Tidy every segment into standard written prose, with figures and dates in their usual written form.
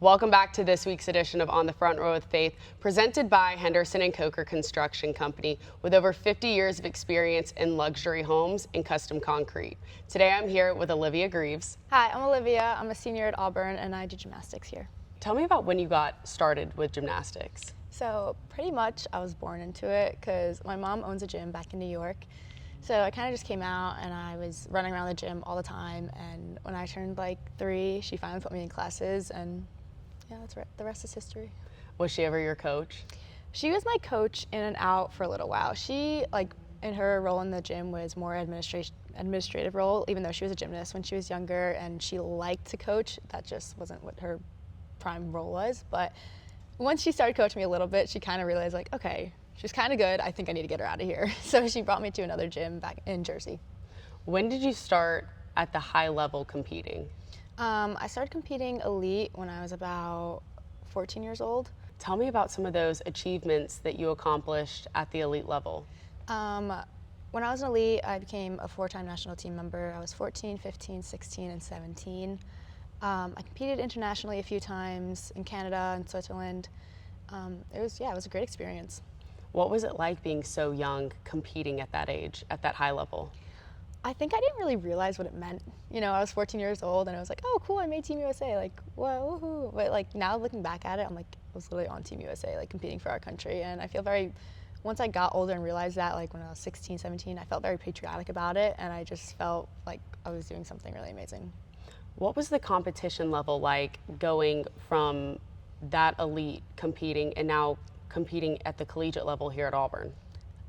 Welcome back to this week's edition of On the Front Row with Faith, presented by Henderson and Coker Construction Company, with over 50 years of experience in luxury homes and custom concrete. Today I'm here with Olivia Greaves. Hi, I'm Olivia. I'm a senior at Auburn and I do gymnastics here. Tell me about when you got started with gymnastics. So pretty much I was born into it because my mom owns a gym back in New York. So I kind of just came out and I was running around the gym all the time, and when I turned like 3, she finally put me in classes, and yeah, that's right. The rest is history. Was she ever your coach? She was my coach in and out for a little while. She, in her role in the gym was more administrative role, even though she was a gymnast when she was younger and she liked to coach. That just wasn't what her prime role was. But once she started coaching me a little bit, she kind of realized, like, okay, she's kind of good. I think I need to get her out of here. So she brought me to another gym back in Jersey. When did you start at the high level competing? I started competing elite when I was about 14 years old. Tell me about some of those achievements that you accomplished at the elite level. When I was an elite, I became a 4-time national team member. I was 14, 15, 16, and 17. I competed internationally a few times in Canada and Switzerland. It was a great experience. What was it like being so young, competing at that age, at that high level? I think I didn't really realize what it meant. You know, I was 14 years old and I was like, oh, cool, I made Team USA, like, whoa, woohoo. But like now looking back at it, I'm like, I was literally on Team USA, like competing for our country. And I feel once I got older and realized that, like when I was 16, 17, I felt very patriotic about it, and I just felt like I was doing something really amazing. What was the competition level like going from that elite competing and now competing at the collegiate level here at Auburn?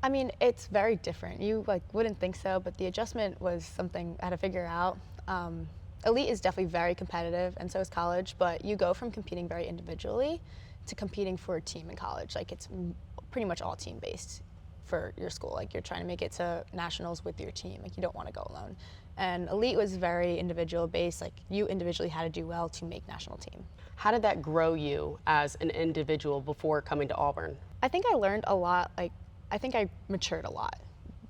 I mean, it's very different. You wouldn't think so, but the adjustment was something I had to figure out. Elite is definitely very competitive, and so is college, but you go from competing very individually to competing for a team in college. Like, it's pretty much all team-based for your school. Like, you're trying to make it to nationals with your team. Like, you don't want to go alone. And elite was very individual-based. Like, you individually had to do well to make national team. How did that grow you as an individual before coming to Auburn? I think I learned a lot. I think I matured a lot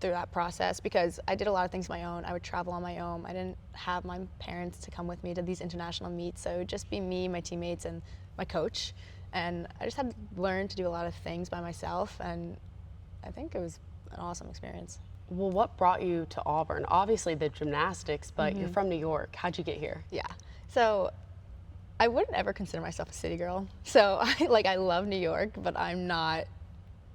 through that process because I did a lot of things on my own. I would travel on my own. I didn't have my parents to come with me to these international meets, so it would just be me, my teammates, and my coach. And I just had to learn to do a lot of things by myself, and I think it was an awesome experience. Well, what brought you to Auburn? Obviously the gymnastics, but you're from New York. How'd you get here? Yeah, so I wouldn't ever consider myself a city girl. So I love New York, but I'm not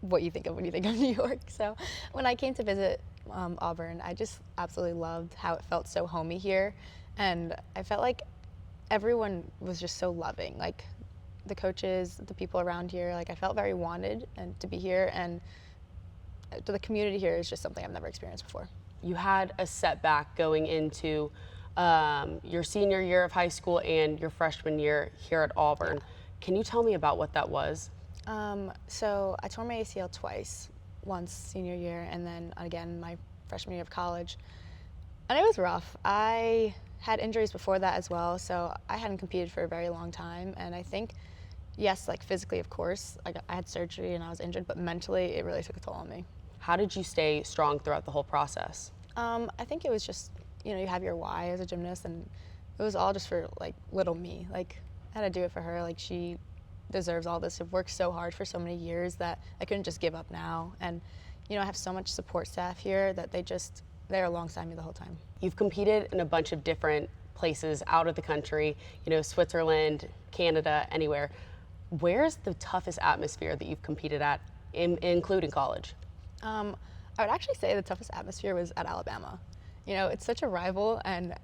what you think of when you think of New York. So when I came to visit Auburn, I just absolutely loved how it felt so homey here, and I felt like everyone was just so loving. Like the coaches, the people around here, like I felt very wanted and to be here, and the community here is just something I've never experienced before. You had a setback going into your senior year of high school and your freshman year here at Auburn. Yeah. Can you tell me about what that was? So I tore my ACL twice, once senior year and then again my freshman year of college. And it was rough. I had injuries before that as well, so I hadn't competed for a very long time. And I think, yes, like physically, of course, like I had surgery and I was injured, but mentally it really took a toll on me. How did you stay strong throughout the whole process? I think it was just, you have your why as a gymnast, and it was all just for like little me. Like I had to do it for her. Like she deserves all this. I've worked so hard for so many years that I couldn't just give up now. And I have so much support staff here that they're alongside me the whole time. You've competed in a bunch of different places out of the country, Switzerland, Canada, anywhere. Where's the toughest atmosphere that you've competed at, including college? I would actually say the toughest atmosphere was at Alabama. It's such a rival, and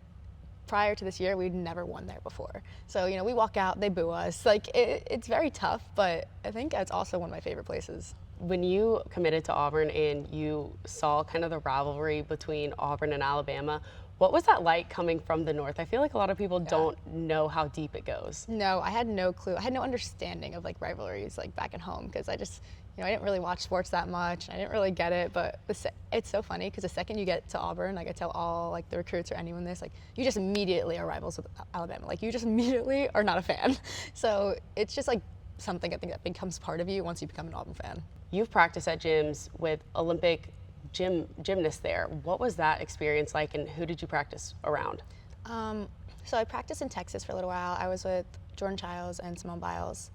prior to this year, we'd never won there before. So, we walk out, they boo us. Like, it's very tough, but I think it's also one of my favorite places. When you committed to Auburn and you saw kind of the rivalry between Auburn and Alabama, what was that like coming from the North? I feel like a lot of people don't know how deep it goes. No, I had no clue. I had no understanding of like rivalries like back at home because I just, I didn't really watch sports that much. I didn't really get it, but it's so funny because the second you get to Auburn, like I tell all like the recruits or anyone this, like you just immediately are rivals with Alabama. Like you just immediately are not a fan. So it's just like something I think that becomes part of you once you become an Auburn fan. You've practiced at gyms with Olympic gymnasts there. What was that experience like, and who did you practice around? So I practiced in Texas for a little while. I was with Jordan Childs and Simone Biles.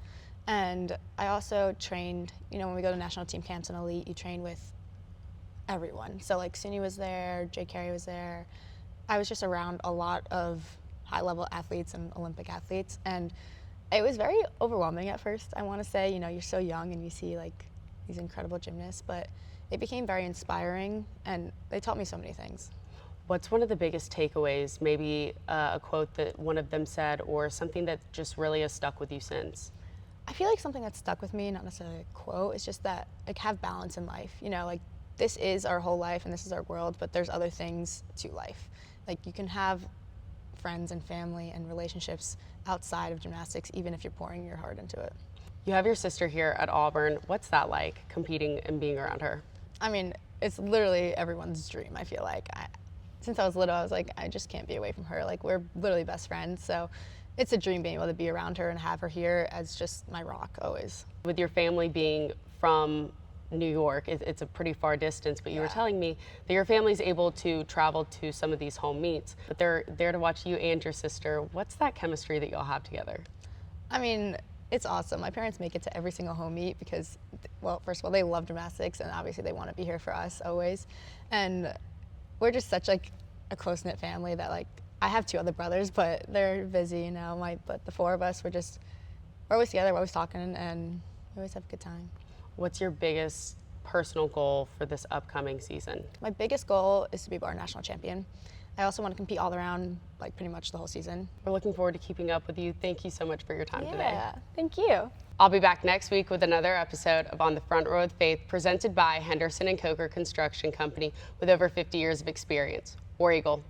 And I also trained, you know, when we go to national team camps and elite, you train with everyone. So like Suni was there, Jay Carey was there. I was just around a lot of high-level athletes and Olympic athletes, and it was very overwhelming at first. I want to say, you know, you're so young and you see like these incredible gymnasts, but it became very inspiring, and they taught me so many things. What's one of the biggest takeaways, maybe a quote that one of them said, or something that just really has stuck with you since? I feel like something that stuck with me, not necessarily a quote, is just that, like, have balance in life. You know, like, this is our whole life and this is our world, but there's other things to life. Like, you can have friends and family and relationships outside of gymnastics, even if you're pouring your heart into it. You have your sister here at Auburn. What's that like, competing and being around her? I mean, it's literally everyone's dream, I feel like. Since I was little, I was like, I just can't be away from her. Like, we're literally best friends, so it's a dream being able to be around her and have her here as just my rock, always. With your family being from New York, it's a pretty far distance, but you were telling me that your family's able to travel to some of these home meets, but they're there to watch you and your sister. What's that chemistry that y'all have together? I mean, it's awesome. My parents make it to every single home meet because, well, first of all, they love gymnastics, and obviously they want to be here for us always. And we're just such like a close-knit family that, like, I have two other brothers, but they're busy, you know. But the four of us, we're always together, we're always talking, and we always have a good time. What's your biggest personal goal for this upcoming season? My biggest goal is to be our national champion. I also want to compete all around, like, pretty much the whole season. We're looking forward to keeping up with you. Thank you so much for your time today. Yeah, thank you. I'll be back next week with another episode of On the Front Row with Faith, presented by Henderson & Coker Construction Company with over 50 years of experience. War Eagle.